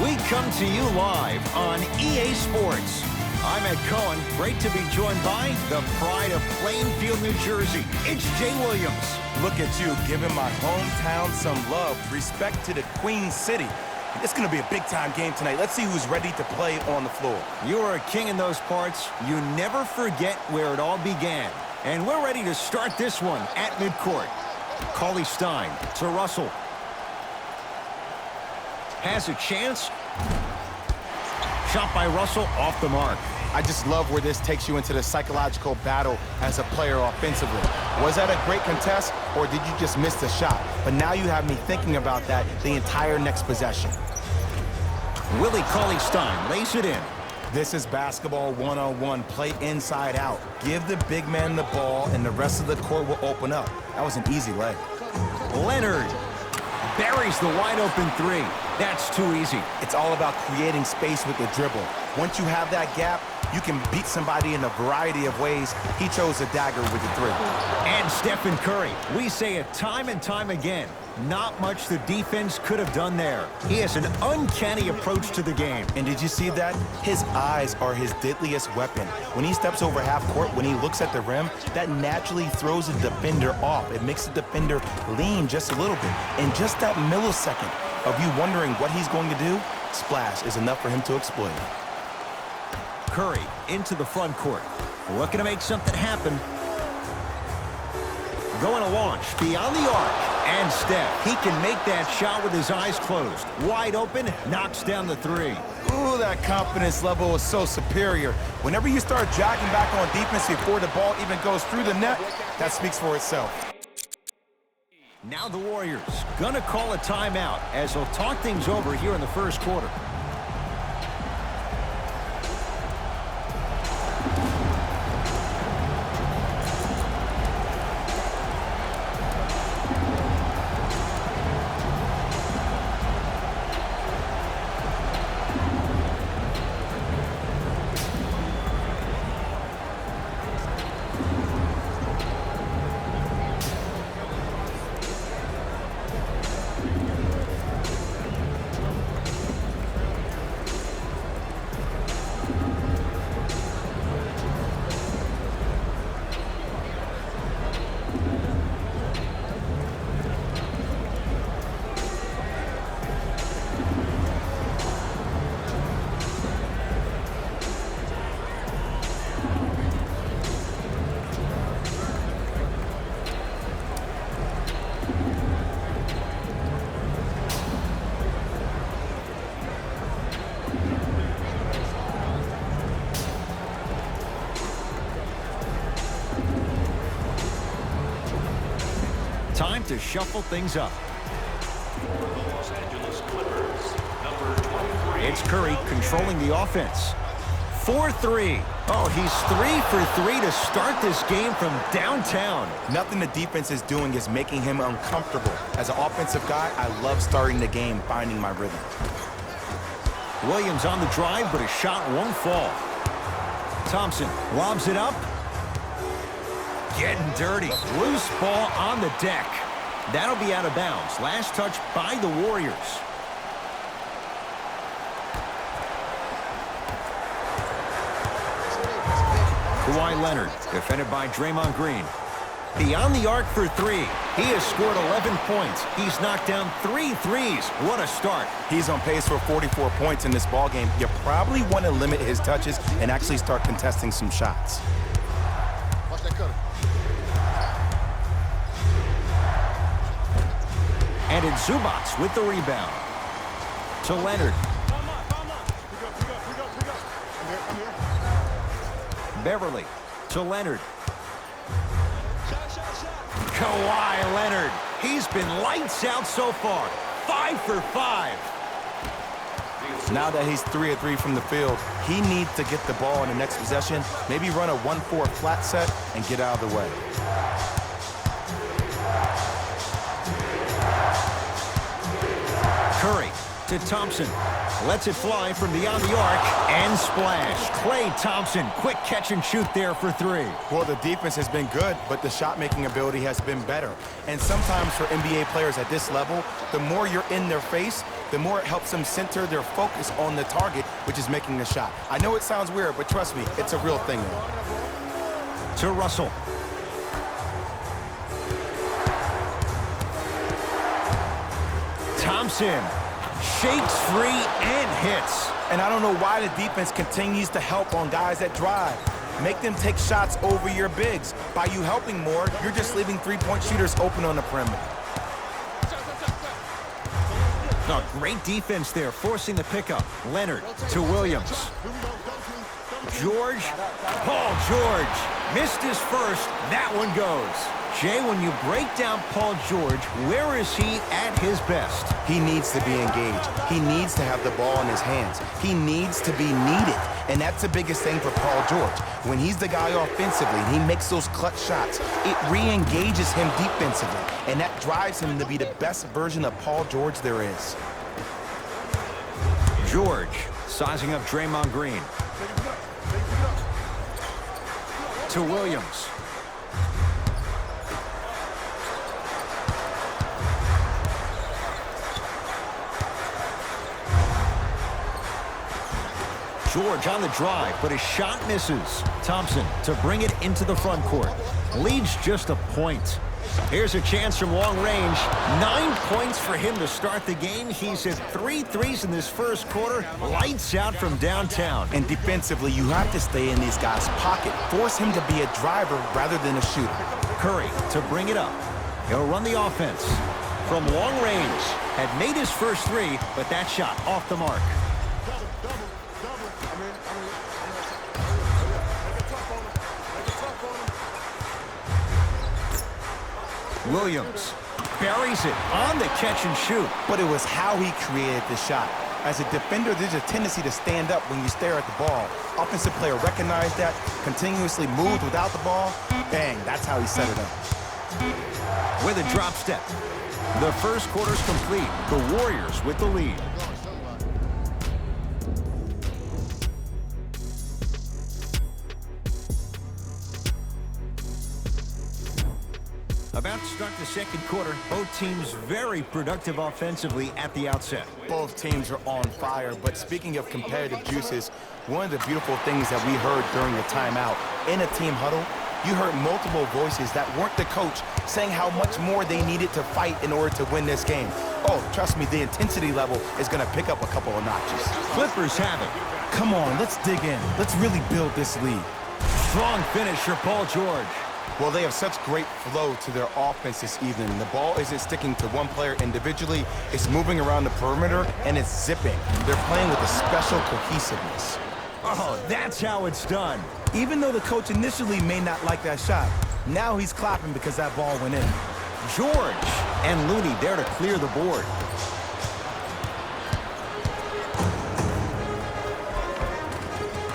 We come to you live on EA Sports. I'm Ed Cohen. Great to be joined by the pride of Plainfield, New Jersey. It's Jay Williams. Look at you, giving my hometown some love. Respect to the Queen City. It's going to be a big-time game tonight. Let's see who's ready to play on the floor. You are a king in those parts. You never forget where it all began. And we're ready to start this one at midcourt. Cauley Stein to Russell. Has a chance. Shot by Russell, off the mark. I just love where this takes you into the psychological battle as a player offensively. Was that a great contest, or did you just miss the shot? But now you have me thinking about that the entire next possession. Willie Cauley Stein lays it in. This is basketball one-on-one. Play inside out. Give the big man the ball, and the rest of the court will open up. That was an easy lay. Leonard buries the wide-open three. That's too easy. It's all about creating space with the dribble. Once you have that gap, you can beat somebody in a variety of ways. He chose a dagger with the three. And Stephen Curry. We say it time and time again. Not much the defense could have done there. He has an uncanny approach to the game. And did you see that? His eyes are his deadliest weapon. When he steps over half court, when he looks at the rim, that naturally throws the defender off. It makes the defender lean just a little bit. And just that millisecond of you wondering what he's going to do, splash is enough for him to exploit. Curry into the front court. Looking to make something happen. Going to launch beyond the arc. And Steph, he can make that shot with his eyes closed. Wide open, knocks down the three. Ooh, that confidence level is so superior. Whenever you start jogging back on defense before the ball even goes through the net, that speaks for itself. Now the Warriors gonna call a timeout as they'll talk things over here in the first quarter. Time to shuffle things up. Los Angeles Clippers, number 23. It's Curry controlling the offense. 4-3. Oh, he's 3 for 3 to start this game from downtown. Nothing the defense is doing is making him uncomfortable. As an offensive guy, I love starting the game, finding my rhythm. Williams on the drive, but his shot won't fall. Thompson lobs it up. Getting dirty. Loose ball on the deck. That'll be out of bounds. Last touch by the Warriors. Kawhi Leonard, defended by Draymond Green. Beyond the arc for 3. He has scored 11 points. He's knocked down 3 threes. What a start. He's on pace for 44 points in this ballgame. You probably want to limit his touches and actually start contesting some shots. Watch that cutter. And it's Zubac with the rebound. To Leonard. Beverly to Leonard. Kawhi Leonard. He's been lights out so far. 5 for 5. Now that he's 3 of 3 from the field, he needs to get the ball in the next possession, maybe run a 1-4 flat set and get out of the way. Curry to Thompson. Lets it fly from beyond the arc and splash. Klay Thompson, quick catch and shoot there for 3. Well, the defense has been good, but the shot-making ability has been better. And sometimes for NBA players at this level, the more you're in their face, the more it helps them center their focus on the target, which is making the shot. I know it sounds weird, but trust me, it's a real thing. To Russell. Thompson shakes free and hits. And I don't know why the defense continues to help on guys that drive. Make them take shots over your bigs. By you helping more, you're just leaving three-point shooters open on the perimeter. Oh, great defense there, forcing the pickup. Leonard to Williams. George. Paul George missed his first. That one goes. Jay, when you break down Paul George, where is he at his best? He needs to be engaged. He needs to have the ball in his hands. He needs to be needed. And that's the biggest thing for Paul George. When he's the guy offensively, he makes those clutch shots. It re-engages him defensively. And that drives him to be the best version of Paul George there is. George sizing up Draymond Green. To Williams. George on the drive, but his shot misses. Thompson to bring it into the front court. Leads just a point. Here's a chance from long range. 9 points for him to start the game. He's hit 3 threes in this first quarter. Lights out from downtown. And defensively, you have to stay in these guys' pocket. Force him to be a driver rather than a shooter. Curry to bring it up. He'll run the offense. From long range. Had made his first three, but that shot off the mark. Williams buries it on the catch and shoot. But it was how he created the shot. As a defender, there's a tendency to stand up when you stare at the ball. Offensive player recognized that, continuously moved without the ball. Bang, that's how he set it up. With a drop step. The first quarter's complete. The Warriors with the lead. About to start the second quarter. Both teams very productive offensively at the outset. Both teams are on fire, but speaking of competitive juices, one of the beautiful things that we heard during the timeout, in a team huddle, you heard multiple voices that weren't the coach saying how much more they needed to fight in order to win this game. Oh, trust me, the intensity level is going to pick up a couple of notches. Clippers have it. Come on, let's dig in. Let's really build this lead. Strong finish for Paul George. Well, they have such great flow to their offense this evening. The ball isn't sticking to one player individually. It's moving around the perimeter, and it's zipping. They're playing with a special cohesiveness. Oh, that's how it's done. Even though the coach initially may not like that shot, now he's clapping because that ball went in. George and Looney there to clear the board.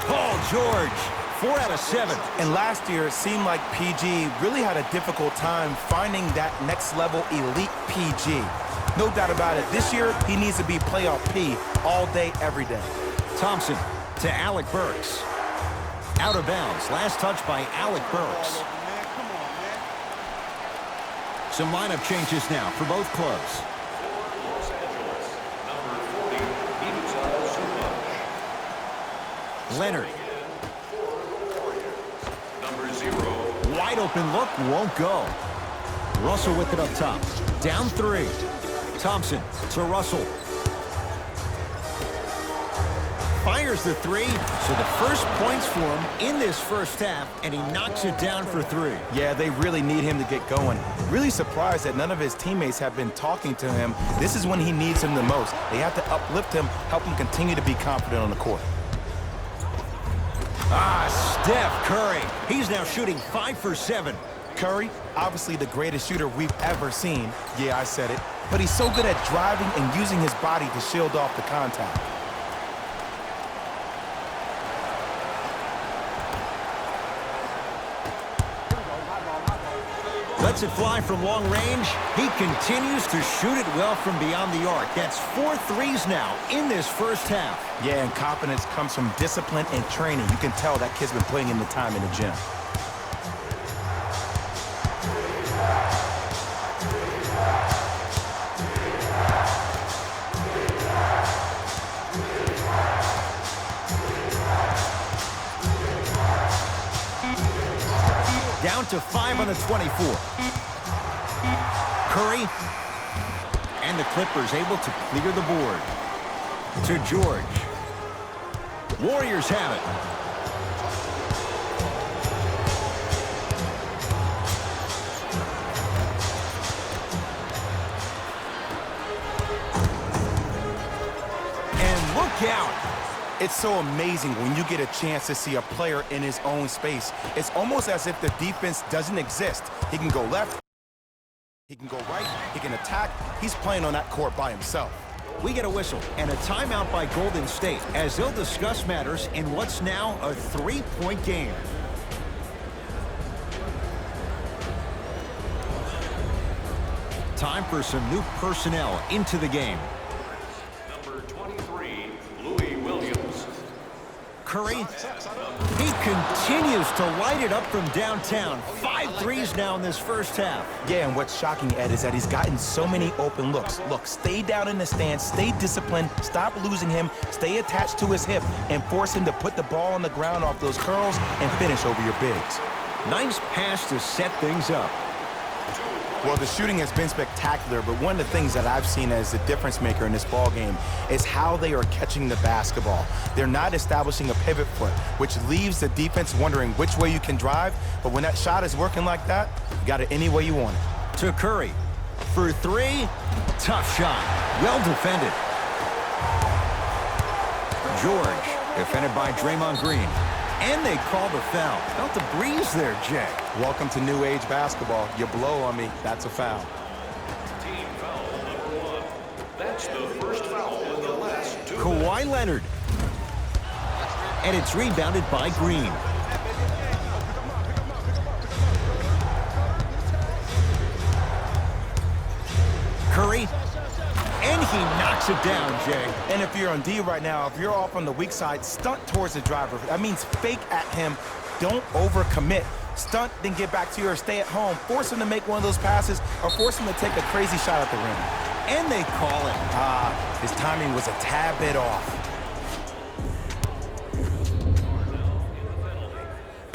Paul George. 4 out of 7. And last year, it seemed like PG really had a difficult time finding that next level elite PG. No doubt about it. This year, he needs to be playoff P all day, every day. Thompson to Alec Burks. Out of bounds. Last touch by Alec Burks. Some lineup changes now for both clubs. Los Angeles, number 40, Leonard. Number 0. Wide open look, won't go. Russell with it up top. Down 3. Thompson to Russell. Fires the 3, so the first points for him in this first half, and he knocks it down for 3. Yeah, they really need him to get going. Really surprised that none of his teammates have been talking to him. This is when he needs him the most. They have to uplift him, help him continue to be confident on the court. Steph Curry. He's now shooting 5 for 7. Curry, obviously the greatest shooter we've ever seen. Yeah, I said it. But he's so good at driving and using his body to shield off the contact. Lets it fly from long range. He continues to shoot it well from beyond the arc. That's 4 threes now in this first half. Yeah, and confidence comes from discipline and training. You can tell that kid's been putting in the time in the gym. down to 5 on the 24. Curry. And the Clippers able to clear the board. To George. Warriors have it. And look out. It's so amazing when you get a chance to see a player in his own space. It's almost as if the defense doesn't exist. He can go left, he can go right, he can attack. He's playing on that court by himself. We get a whistle and a timeout by Golden State as they'll discuss matters in what's now a 3-point game. Time for some new personnel into the game. Number 23, Louis Williams. Curry, he continues to light it up from downtown. 5 threes now in this first half. Yeah, and what's shocking, Ed, is that he's gotten so many open looks. Look, stay down in the stance, stay disciplined, stop losing him, stay attached to his hip, and force him to put the ball on the ground off those curls and finish over your bigs. Nice pass to set things up. Well, the shooting has been spectacular, but one of the things that I've seen as the difference maker in this ball game is how they are catching the basketball. They're not establishing a pivot foot, which leaves the defense wondering which way you can drive, but when that shot is working like that, you got it any way you want it. To Curry. For 3, tough shot. Well defended. George, defended by Draymond Green. And they call the foul. Felt the breeze there, Jay. Welcome to new age basketball. You blow on me, that's a foul. Team foul number 1. That's the first foul in the last 2 minutes. Kawhi Leonard. And it's rebounded by Green. Curry. And he knocks it down, Jay. And if you're on D right now, if you're off on the weak side, stunt towards the driver. That means fake at him. Don't overcommit. Stunt, then get back to your stay at home. Force him to make one of those passes or force him to take a crazy shot at the rim. And they call it. His timing was a tad bit off.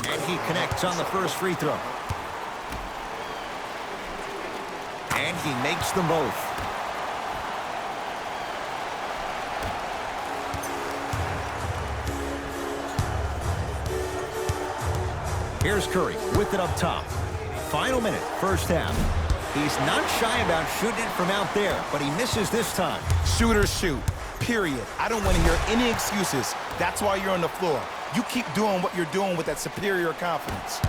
And he connects on the first free throw. And he makes them both. Here's Curry with it up top. Final minute, first half. He's not shy about shooting it from out there, but he misses this time. Shooters shoot, period. I don't want to hear any excuses. That's why you're on the floor. You keep doing what you're doing with that superior confidence.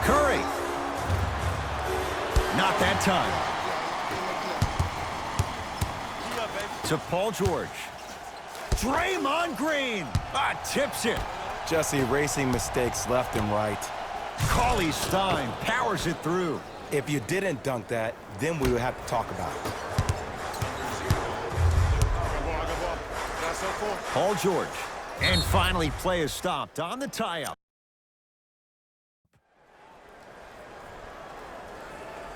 Curry. Not that time. To Paul George. Draymond Green. Tips it. Just erasing mistakes left and right. Cauley Stein powers it through. If you didn't dunk that, then we would have to talk about it. Paul George. And finally, play is stopped on the tie-up.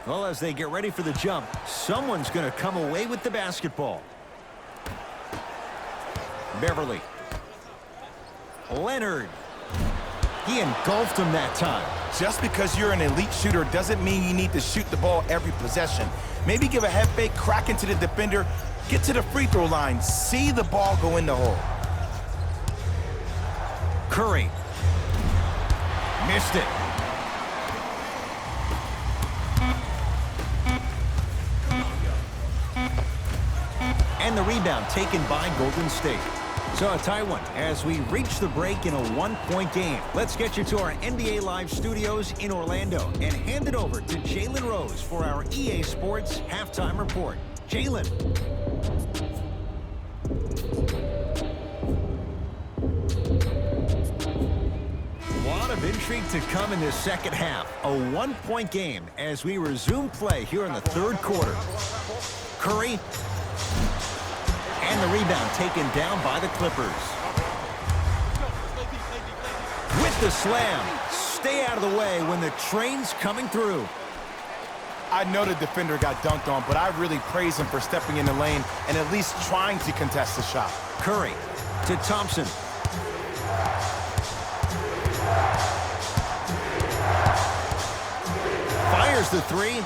Well, as they get ready for the jump, someone's going to come away with the basketball. Beverly. Leonard. He engulfed him that time. Just because you're an elite shooter doesn't mean you need to shoot the ball every possession. Maybe give a head fake, crack into the defender, get to the free throw line, see the ball go in the hole. Curry. Missed it. And the rebound taken by Golden State. So a tie one as we reach the break in a 1-point game. Let's get you to our NBA Live studios in Orlando and hand it over to Jalen Rose for our EA Sports halftime report. Jalen. A lot of intrigue to come in this second half. A 1-point game as we resume play here in the third quarter. Curry. And the rebound taken down by the Clippers. With the slam. Stay out of the way when the train's coming through. I know the defender got dunked on, but I really praise him for stepping in the lane and at least trying to contest the shot. Curry to Thompson. Fires the three.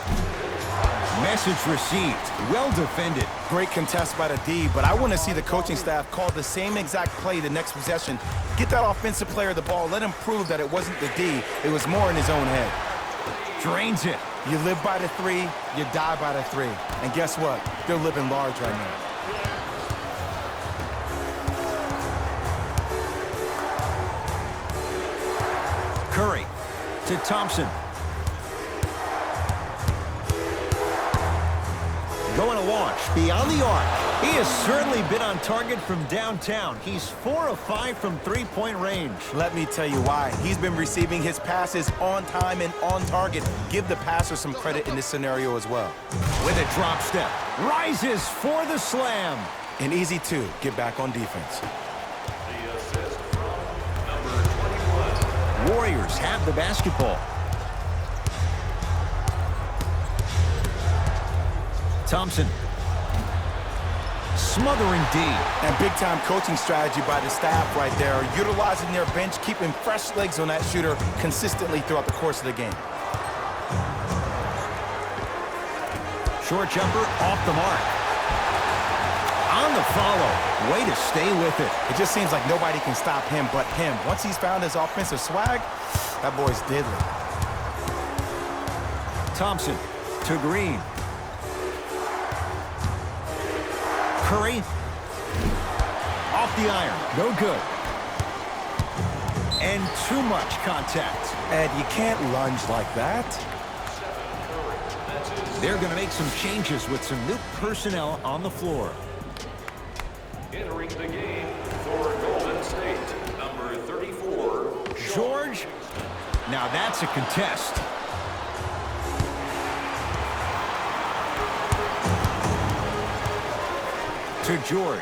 Message received. Well defended. Great contest by the D, but I want to see the coaching staff call the same exact play the next possession. Get that offensive player the ball. Let him prove that it wasn't the D. It was more in his own head. Drains it. You live by the three, you die by the three. And guess what? They're living large right now. Curry to Thompson. Going to launch beyond the arc. He has certainly been on target from downtown. He's 4 of 5 from three-point range. Let me tell you why. He's been receiving his passes on time and on target. Give the passer some credit in this scenario as well. With a drop step. Rises for the slam. An easy two. Get back on defense. The assist from number 21. Warriors have the basketball. Thompson. Smothering D. And big-time coaching strategy by the staff right there, utilizing their bench, keeping fresh legs on that shooter consistently throughout the course of the game. Short jumper off the mark. On the follow. Way to stay with it. It just seems like nobody can stop him but him. Once he's found his offensive swag, that boy's deadly. Thompson to Green. Curry. Off the iron. No good. And too much contact. And you can't lunge like that. They're going to make some changes with some new personnel on the floor. Entering the game for Golden State, number 34, George. Now that's a contest. To George.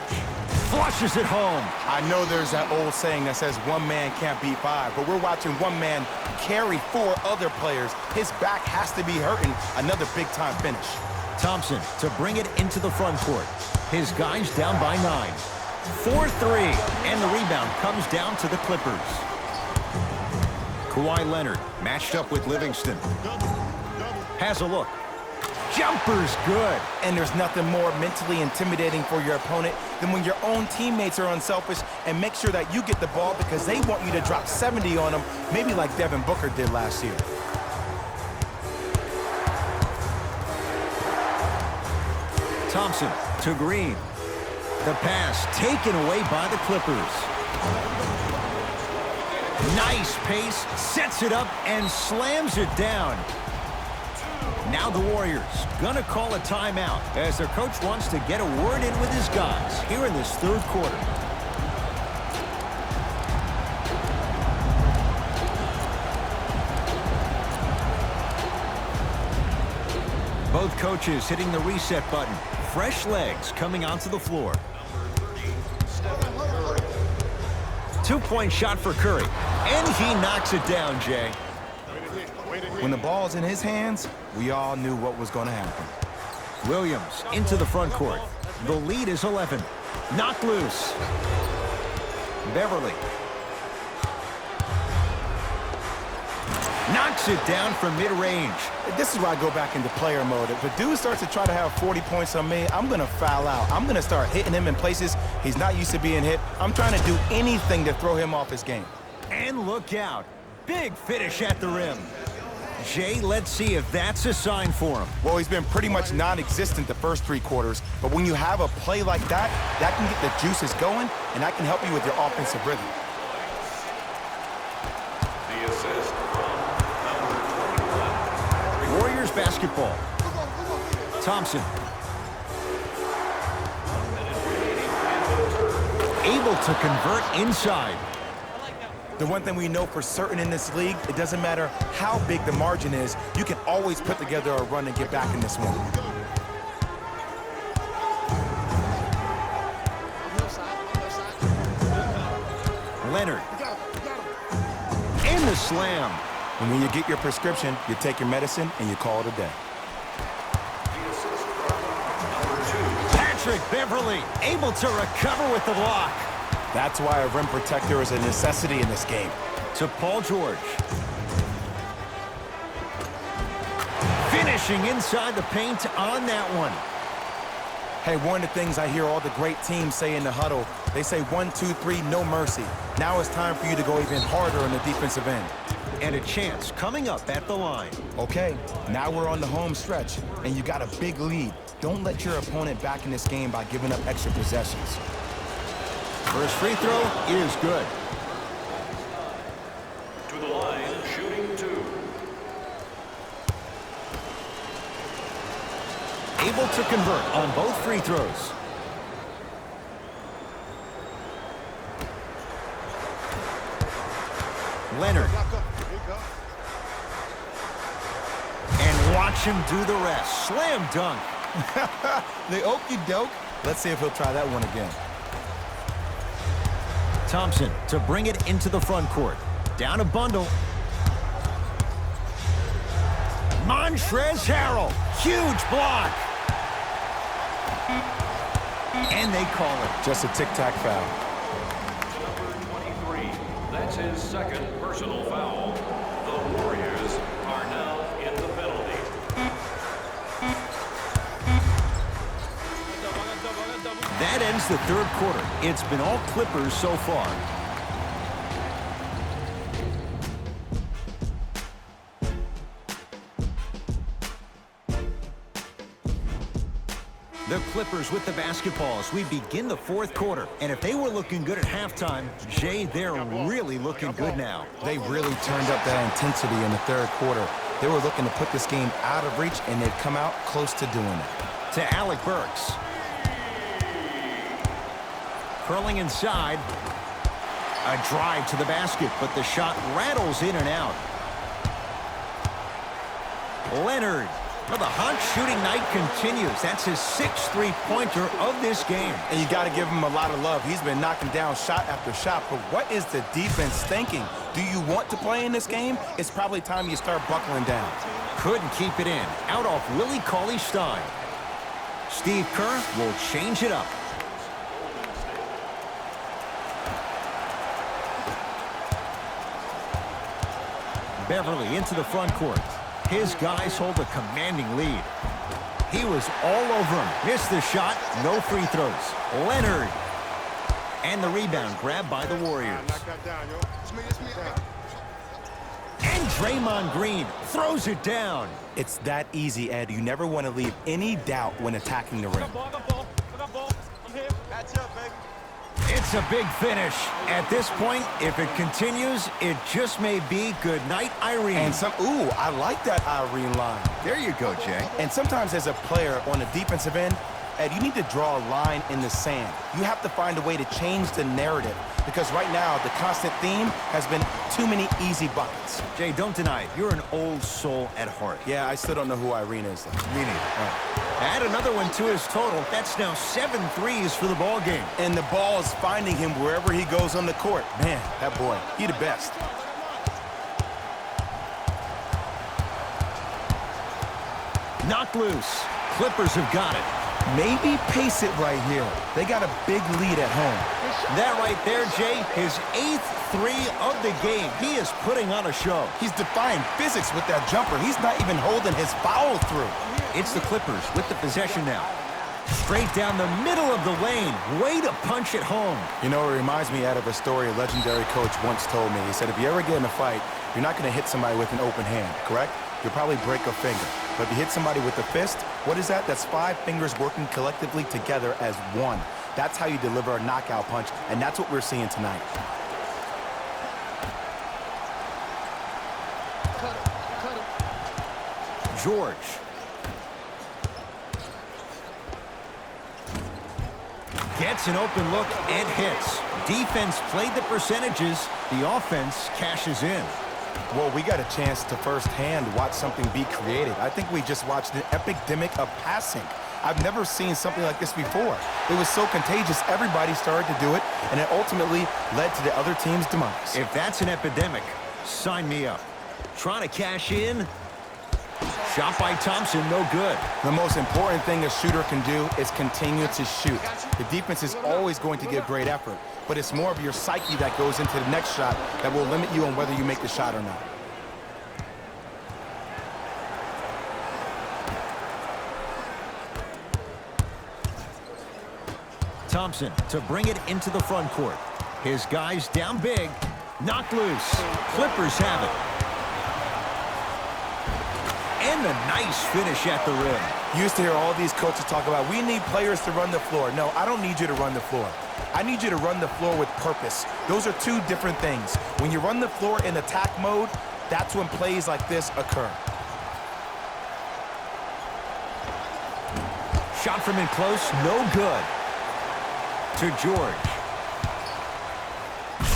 Flushes it home. I know there's that old saying that says one man can't beat five, but we're watching one man carry 4 other players. His back has to be hurting. Another big-time finish. Thompson to bring it into the front court. His guys down by 9. 4-3, and the rebound comes down to the Clippers. Kawhi Leonard matched up with Livingston. Has a look. Jumper's good. And there's nothing more mentally intimidating for your opponent than when your own teammates are unselfish and make sure that you get the ball because they want you to drop 70 on them, maybe like Devin Booker did last year. Thompson to Green. The pass taken away by the Clippers. Nice pace, sets it up and slams it down. Now the Warriors gonna call a timeout as their coach wants to get a word in with his guys here in this third quarter. Both coaches hitting the reset button. Fresh legs coming onto the floor. 2-point shot for Curry. And he knocks it down, Jay. When the ball's in his hands, we all knew what was going to happen. Williams into the front court. The lead is 11. Knocked loose. Beverly. Knocks it down from mid-range. This is where I go back into player mode. If a dude starts to try to have 40 points on me, I'm going to foul out. I'm going to start hitting him in places he's not used to being hit. I'm trying to do anything to throw him off his game. And look out. Big finish at the rim. Jay, let's see if that's a sign for him. Well, he's been pretty much non-existent the first 3 quarters, but when you have a play like that, that can get the juices going, and that can help you with your offensive rhythm. the assist from number 21. Warriors basketball. Thompson. Able to convert inside. The one thing we know for certain in this league, it doesn't matter how big the margin is, you can always put together a run and get back in this one. Leonard. And the slam. And when you get your prescription, you take your medicine and you call it a day. The assist from number 2. Patrick Beverly able to recover with the block. That's why a rim protector is a necessity in this game. to Paul George. Finishing inside the paint on that one. Hey, one of the things I hear all the great teams say in the huddle, they say 1, 2, 3, no mercy. Now it's time for you to go even harder on the defensive end. And a chance coming up at the line. Okay, now we're on the home stretch, and you got a big lead. Don't let your opponent back in this game by giving up extra possessions. First free throw is good. To the line, shooting 2. Able to convert on both free throws. Leonard. And watch him do the rest. Slam dunk. The okey doke. Let's see if he'll try that one again. Thompson to bring it into the front court. Down a bundle. Montrezl Harrell. Huge block. And they call it. Just a tic-tac foul. Number 23. That's his second personal foul. The Warriors are now in the penalty. That ends the third quarter. It's been all Clippers so far. The Clippers with the basketball as we begin the fourth quarter. And if they were looking good at halftime, Jay, they're really looking good now. They really turned up that intensity in the third quarter. They were looking to put this game out of reach, and they've come out close to doing it. To Alec Burks. Curling inside. A drive to the basket, but the shot rattles in and out. Leonard. Well, the hot shooting night continues. That's his 6th three-pointer of this game. And you got to give him a lot of love. He's been knocking down shot after shot. But what is the defense thinking? Do you want to play in this game? It's probably time you start buckling down. Couldn't keep it in. Out off Willie Cauley-Stein. Steve Kerr will change it up. Beverly into the front court. His guys hold a commanding lead. He was all over him. Missed the shot. No free throws. Leonard. And the rebound grabbed by the Warriors. And Draymond Green throws it down. It's that easy, Ed. You never want to leave any doubt when attacking the rim. It's a big finish. At this point, if it continues, it just may be good night, Irene. And I like that Irene line. There you go, Jay. And sometimes as a player on the defensive end, Ed, you need to draw a line in the sand. You have to find a way to change the narrative because right now the constant theme has been too many easy buckets. Jay, don't deny it. You're an old soul at heart. Yeah, I still don't know who Irene is, though. Me neither. Add another one to his total. That's now 7 threes for the ball game. And the ball is finding him wherever he goes on the court. Man, that boy, he the best. Knocked loose. Clippers have got it. Maybe pace it right here. They got a big lead at home. That right there, Jay, his 8th three of the game. He is putting on a show. He's defying physics with that jumper. He's not even holding his foul through. It's the Clippers with the possession now. Straight down the middle of the lane. Way to punch it home. You know, it reminds me out of a story a legendary coach once told me. He said, if you ever get in a fight, you're not going to hit somebody with an open hand, correct? You'll probably break a finger. But if you hit somebody with a fist, what is that? That's 5 fingers working collectively together as one. That's how you deliver a knockout punch, and that's what we're seeing tonight. George. Gets an open look and hits. Defense played the percentages. The offense cashes in. Well, we got a chance to firsthand watch something be created. I think we just watched an epidemic of passing. I've never seen something like this before. It was so contagious, everybody started to do it, and it ultimately led to the other team's demise. If that's an epidemic, sign me up. Trying to cash in. Shot by Thompson, no good. The most important thing a shooter can do is continue to shoot. The defense is always going to give great effort, but it's more of your psyche that goes into the next shot that will limit you on whether you make the shot or not. Thompson to bring it into the front court. His guys down big. Knocked loose. Clippers have it. And a nice finish at the rim. You used to hear all these coaches talk about, we need players to run the floor. No, I don't need you to run the floor. I need you to run the floor with purpose. Those are two different things. When you run the floor in attack mode, that's when plays like this occur. Shot from in close, no good. To George.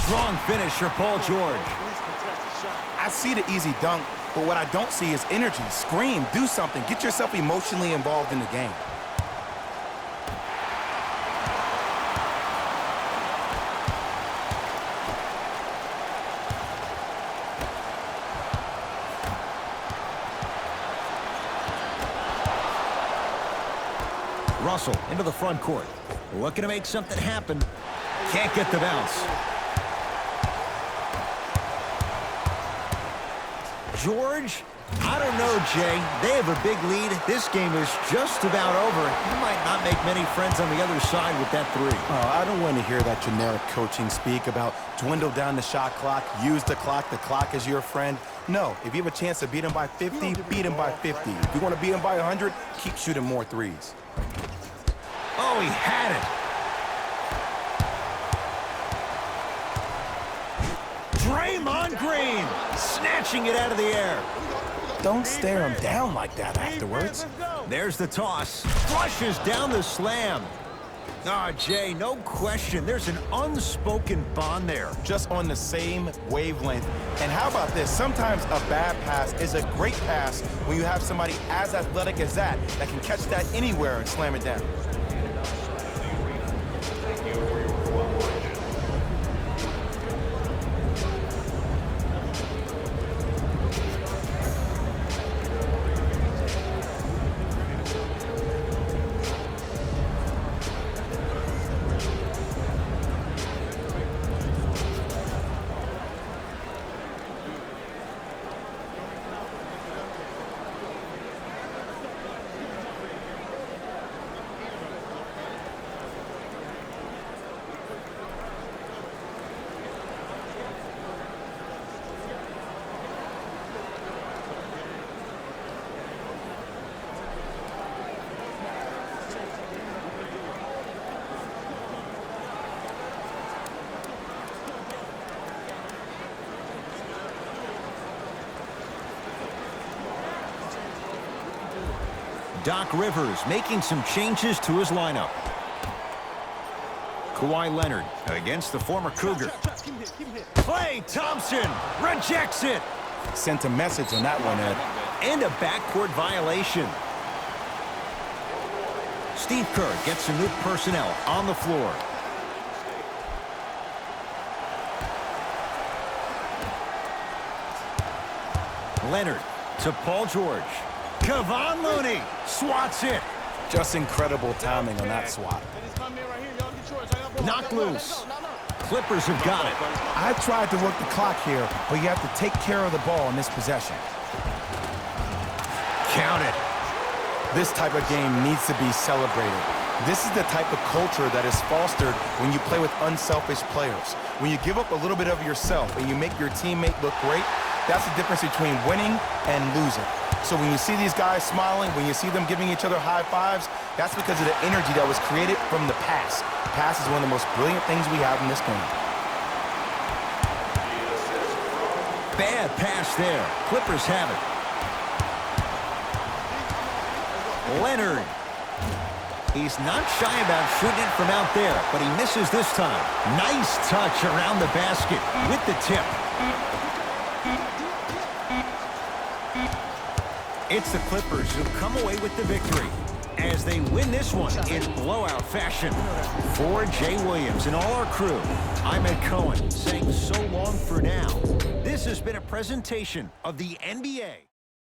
Strong finish for Paul George. I see the easy dunk, but what I don't see is energy. Scream, do something. Get yourself emotionally involved in the game. Russell into the front court. Looking to make something happen. Can't get the bounce. George, I don't know, Jay. They have a big lead. This game is just about over. You might not make many friends on the other side with that three. Oh, I don't want to hear that generic coaching speak about dwindle down the shot clock, use the clock is your friend. No, if you have a chance to beat them by 50, beat them by 50. If you want to beat them by 100, keep shooting more threes. Oh, he had it. Draymond Green snatching it out of the air. Don't stare him down like that afterwards. There's the toss. Flushes down the slam. Ah, Jay, no question. There's an unspoken bond there. Just on the same wavelength. And how about this? Sometimes a bad pass is a great pass when you have somebody as athletic as that can catch that anywhere and slam it down. Doc Rivers making some changes to his lineup. Kawhi Leonard against the former Cougar. Klay Thompson rejects it. Sent a message on that one, Ed. And a backcourt violation. Steve Kerr gets some new personnel on the floor. Leonard to Paul George. Kevon Looney swats it. Just incredible timing on that swat. Knocked loose. Clippers have got it. I tried to work the clock here, but you have to take care of the ball in this possession. Count it. This type of game needs to be celebrated. This is the type of culture that is fostered when you play with unselfish players. When you give up a little bit of yourself and you make your teammate look great, that's the difference between winning and losing. So when you see these guys smiling, when you see them giving each other high fives, that's because of the energy that was created from the pass. Pass is one of the most brilliant things we have in this game. Bad pass there. Clippers have it. Leonard. He's not shy about shooting it from out there, but he misses this time. Nice touch around the basket with the tip. It's the Clippers who come away with the victory as they win this one in blowout fashion. For Jay Williams and all our crew, I'm Ed Cohen saying so long for now. This has been a presentation of the NBA.